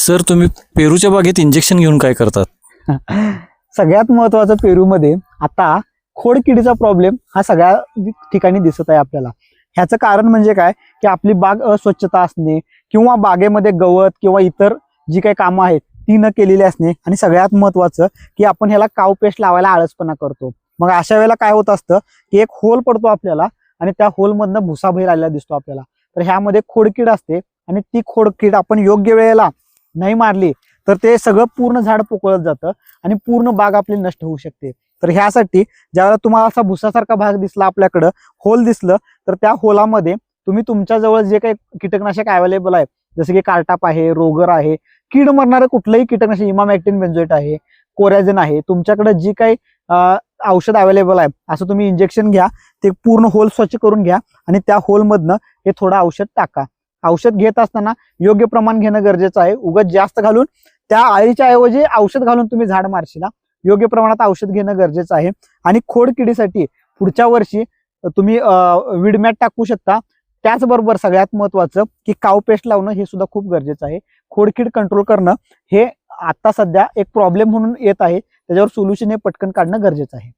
Sir तुम्ही पेरूच्या बागेत इंजेक्शन घेऊन काय करतात? सगळ्यात महत्वाचं पेरूमध्ये आता खोडकिडीचा प्रॉब्लेम हा सगळ्या ठिकाणी दिसत आहे आपल्याला. ह्याचं कारण म्हणजे काय की आपली बाग अस्वच्छता असणे किंवा बागेमध्ये गवत किंवा इतर जी काही कामं आहेत ती न केलेली असणे आणि सगळ्यात महत्वाचं की आपण ह्याला काव पेस्ट लावायला आळसपणा करतो. मग अशा वेळेला काय होत असतं की एक होल पडतो आपल्याला आणि त्या होलमधनं भुसा बाहेर आलेला दिसतो आपल्याला. तर ह्यामध्ये खोडकीड असते आणि ती खोडकीड आपण योग्य वेळेला नाही मारली तर ते सगळं पूर्ण झाड पोकळत जातं आणि पूर्ण बाग आपली नष्ट होऊ शकते. तर ह्यासाठी ज्यावेळेला तुम्हाला असा भुसासारखा भाग दिसला आपल्याकडं होल दिसलं तर त्या होलामध्ये तुम्ही तुमच्याजवळ जे काही कीटकनाशक अवेलेबल आहे जसे की कार्टाप आहे, रोगर आहे, कीड मरणारं कुठलंही कीटकनाशक इमामॅक्टिन बेंझोएट आहे, कोरॅझिन आहे, तुमच्याकडे जी काही औषध अवेलेबल आहे असं तुम्ही इंजेक्शन घ्या. ते पूर्ण होल स्वच्छ करून घ्या आणि त्या होलमधनं हे थोडं औषध टाका. औषध घेत असताना योग्य प्रमाण घेणं गरजेचं आहे. उगाच जास्त घालून त्या आळीच्या ऐवजी औषध घालून तुम्ही झाड मारशीला. योग्य प्रमाणात औषध घेणं गरजेचं आहे. आणि खोडकिडीसाठी पुढच्या वर्षी तुम्ही विडमॅट टाकू शकता. त्याचबरोबर सगळ्यात महत्वाचं की काव पेस्ट लावणं हे सुद्धा खूप गरजेचं आहे. खोडकीड कंट्रोल करणं हे आता सध्या एक प्रॉब्लेम म्हणून येत आहे, त्याच्यावर सोल्युशन हे पटकन काढणं गरजेचं आहे.